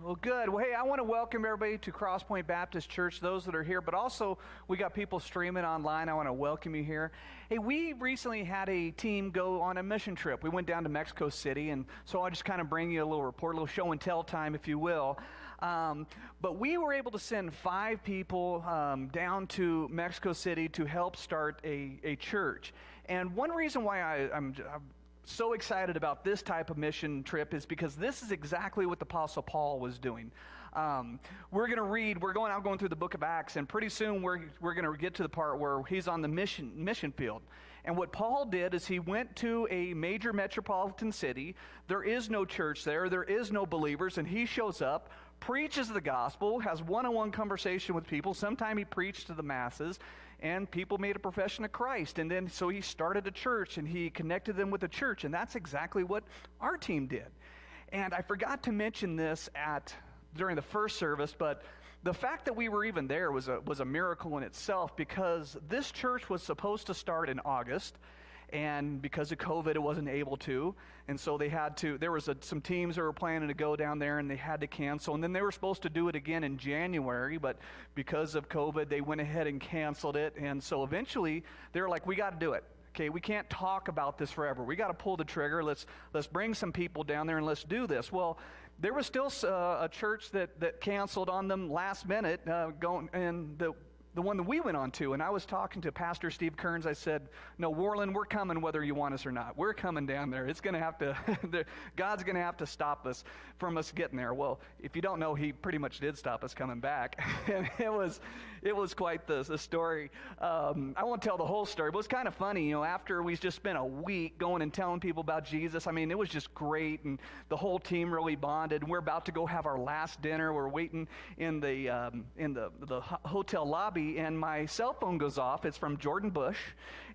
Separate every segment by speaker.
Speaker 1: Well, good. Well, hey, I want to welcome everybody to CrossPoint Baptist Church, those that are here, but also we got people streaming online. I want to welcome you here. Hey, we recently had a team go on a mission trip. We went down to Mexico City, and so I'll just kind of bring you a little report, a little show and tell time, if you will. But we were able to send 5 people down to Mexico City to help start a church. And one reason why I'm so excited about this type of mission trip is because this is exactly what the Apostle Paul was doing. We're going to read, I'm going through the book of Acts, and pretty soon we're going to get to the part where he's on the mission field. And what Paul did is he went to a major metropolitan city. There is no church there. There is no believers, and he shows up, preaches the gospel, has one-on-one conversation with people. Sometime he preached to the masses, and people made a profession of Christ. And then so he started a church, and he connected them with the church, and that's exactly what our team did. And I forgot to mention this during the first service, but the fact that we were even there was a miracle in itself, because this church was supposed to start in August, and because of COVID, it wasn't able to, and so they had to, there was some teams that were planning to go down there, and they had to cancel, and then they were supposed to do it again in January, but because of COVID, they went ahead and canceled it, and so eventually, they were like, we got to do it. Okay, we can't talk about this forever. We got to pull the trigger. Let's bring some people down there and let's do this. Well, there was still a church that canceled on them last minute, the one that we went on to, and I was talking to Pastor Steve Kearns. I said, no, Warland, we're coming whether you want us or not. We're coming down there. It's going to have to, God's going to have to stop us from us getting there. Well, if you don't know, he pretty much did stop us coming back. And it was quite the story. I won't tell the whole story, but it was kind of funny. After we just spent a week going and telling people about Jesus, I mean, it was just great, and the whole team really bonded. And we're about to go have our last dinner. We're waiting in the hotel lobby, and my cell phone goes off. It's from Jordan Bush,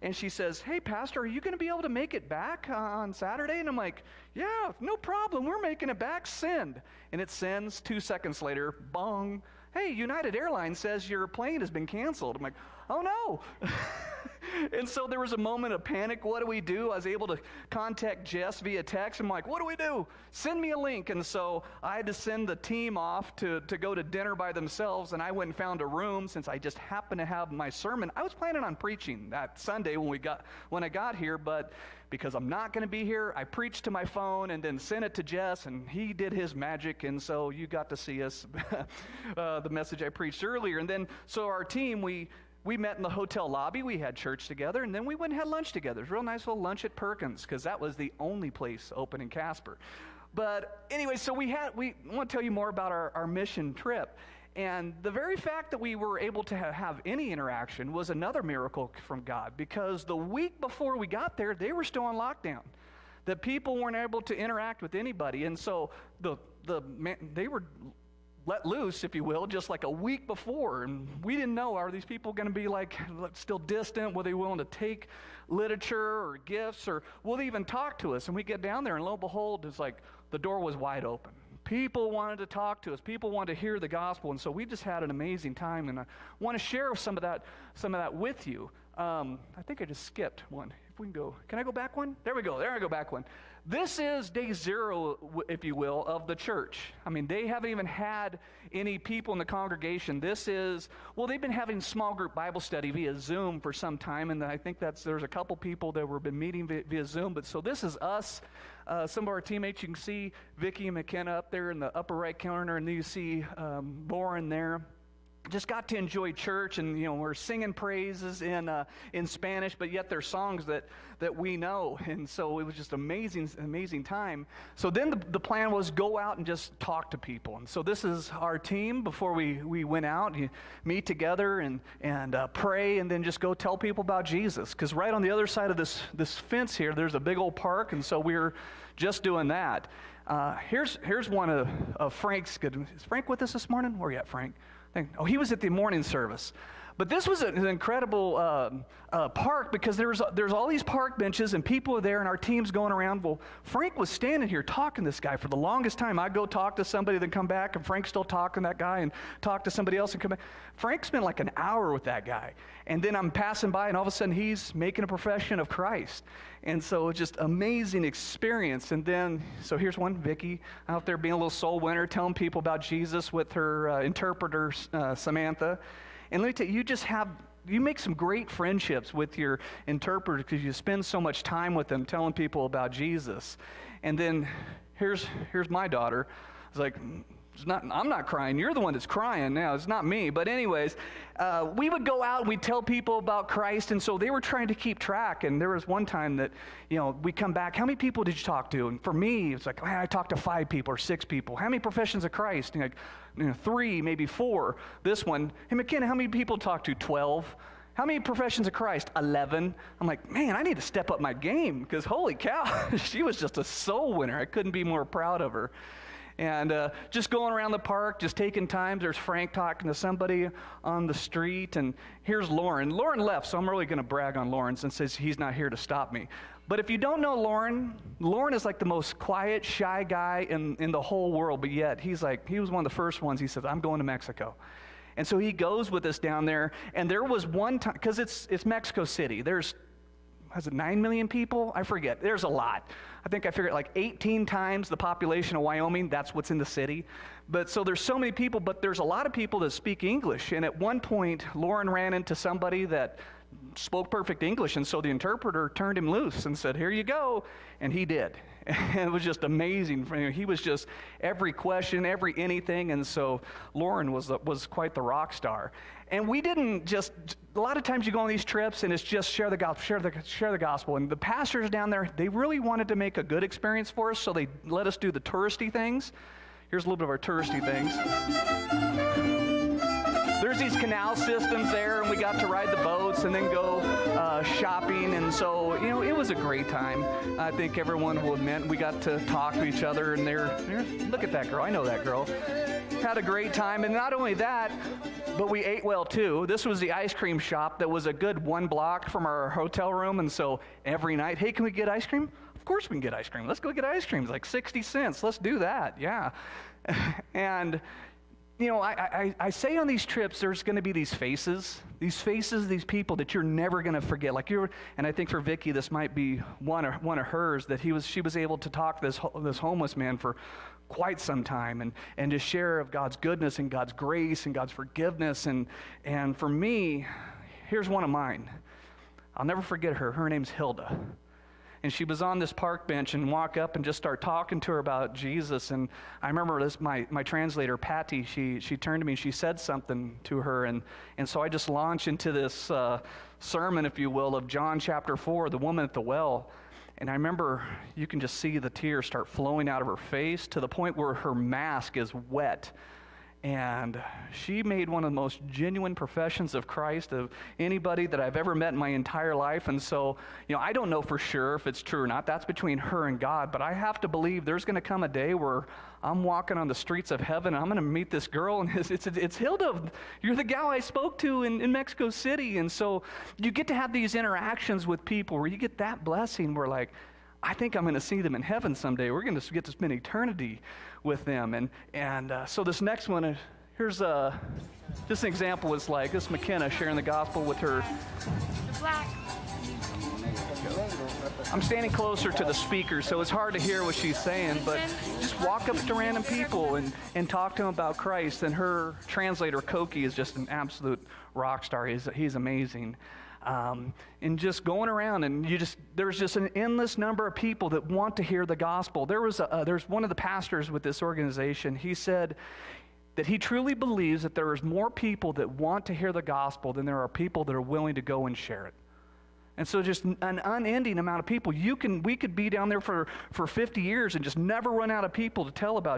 Speaker 1: and she says, hey, Pastor, are you going to be able to make it back on Saturday? And I'm like, yeah, no problem. We're making it back. Send. And it sends. 2 seconds later, bong. Hey, United Airlines says your plane has been canceled. I'm like, oh no. And so there was a moment of panic. What do we do? I was able to contact Jess via text. I'm like, what do we do? Send me a link. And so I had to send the team off to go to dinner by themselves, and I went and found a room since I just happened to have my sermon. I was planning on preaching that Sunday when I got here, but because I'm not going to be here, I preached to my phone and then sent it to Jess, and he did his magic, and so you got to see us, the message I preached earlier. And then, so our team, we met in the hotel lobby. We had church together, and then we went and had lunch together. It was a real nice little lunch at Perkins, because that was the only place open in Casper. But anyway, so we want to tell you more about our mission trip. And the very fact that we were able to have any interaction was another miracle from God, because the week before we got there, they were still on lockdown. The people weren't able to interact with anybody, and so they were let loose, if you will, just like a week before. And we didn't know, are these people going to be like still distant? Were they willing to take literature or gifts, or will they even talk to us? And we get down there, and lo and behold, it's like the door was wide open. People wanted to talk to us. People wanted to hear the gospel, and so we just had an amazing time. And I want to share some of that with you. I think I just skipped one. If we can go, can I go back one? There we go. There I go back one. This is day 0, if you will, of the church. I mean, they haven't even had any people in the congregation. they've been having small group Bible study via Zoom for some time, and I think there's a couple people that have been meeting via Zoom. But so this is us, some of our teammates. You can see Vicki and McKenna up there in the upper right corner, and then you see Lauren there. Just got to enjoy church, and we're singing praises in Spanish, but yet they're songs that we know, and so it was just amazing time. So then the plan was go out and just talk to people, and so this is our team before we went out. You meet together and pray, and then just go tell people about Jesus, because right on the other side of this fence here, there's a big old park, and so we were just doing that. Here's one of Frank's good. Is Frank with us this morning? Where are you at, Frank? Oh, he was at the morning service. But this was an incredible park because there's all these park benches and people are there and our team's going around. Well, Frank was standing here talking to this guy for the longest time. I'd go talk to somebody, then come back, and Frank's still talking to that guy and talk to somebody else and come back. Frank spent like an hour with that guy. And then I'm passing by and all of a sudden he's making a profession of Christ. And so it's just amazing experience. And then, so here's one, Vicky, out there being a little soul winner, telling people about Jesus with her interpreter, Samantha. And let me tell you, you make some great friendships with your interpreter because you spend so much time with them telling people about Jesus. And then here's my daughter. It's like, I'm not crying. You're the one that's crying now. It's not me. But anyways, we would go out and we'd tell people about Christ. And so they were trying to keep track. And there was one time that, we come back. How many people did you talk to? And for me, it's like, I talked to 5 people or 6 people. How many professions of Christ? And like, 3, maybe 4. This one, hey, McKenna, how many people talked to? 12. How many professions of Christ? 11. I'm like, man, I need to step up my game because holy cow, she was just a soul winner. I couldn't be more proud of her. And just going around the park, just taking time. There's Frank talking to somebody on the street. And here's Lauren. Lauren left, so I'm really going to brag on Lauren since he's not here to stop me. But if you don't know Lauren is like the most quiet, shy guy in the whole world. But yet, he was one of the first ones. He says, I'm going to Mexico. And so he goes with us down there. And there was one time, because it's Mexico City. There's 9 million people? I forget. There's a lot. I think I figured like 18 times the population of Wyoming. That's what's in the city. But so there's so many people, but there's a lot of people that speak English. And at one point, Lauren ran into somebody that spoke perfect English. And so the interpreter turned him loose and said, here you go. And he did. And it was just amazing. He was just every question, every anything. And so Lauren was quite the rock star. And we didn't just, a lot of times you go on these trips and it's just share the gospel. And the pastors down there, they really wanted to make a good experience for us, so they let us do the touristy things. Here's a little bit of our touristy things. There's these canal systems there, and we got to ride the boats and then go shopping. And so, it was a great time. I think everyone will admit we got to talk to each other, and look at that girl. I know that girl. Had a great time. And not only that, but we ate well too. This was the ice cream shop that was a good 1 block from our hotel room. And so every night, hey, can we get ice cream? Of course we can get ice cream. Let's go get ice cream. It's like 60 cents. Let's do that. Yeah. And I say on these trips, there's going to be these faces, these people that you're never going to forget. And I think for Vicky, this might be one of hers, that she was able to talk to this homeless man for quite some time and to share of God's goodness and God's grace and God's forgiveness. And for me, here's one of mine. I'll never forget her. Her name's Hilda. And she was on this park bench and walk up and just start talking to her about Jesus. And I remember my translator, Patty, she turned to me and she said something to her. And so I just launched into this sermon, if you will, of John chapter 4, the woman at the well. And I remember you can just see the tears start flowing out of her face to the point where her mask is wet. And she made one of the most genuine professions of Christ of anybody that I've ever met in my entire life. And so, I don't know for sure if it's true or not. That's between her and God. But I have to believe there's going to come a day where I'm walking on the streets of heaven and I'm going to meet this girl. And it's Hilda. You're the gal I spoke to in Mexico City. And so you get to have these interactions with people where you get that blessing where like, I think I'm going to see them in heaven someday. We're going to get to spend eternity with them. And so this next one, here's just an example. Is like this McKenna sharing the gospel with her.
Speaker 2: Black.
Speaker 1: I'm standing closer to the speaker, so it's hard to hear what she's saying, but just walk up to random people and talk to them about Christ. And her translator, Koki, is just an absolute rock star. He's amazing. And just going around, and there's just an endless number of people that want to hear the gospel. There's one of the pastors with this organization. He said that he truly believes that there is more people that want to hear the gospel than there are people that are willing to go and share it. And so just an unending amount of people. We could be down there for 50 years and just never run out of people to tell about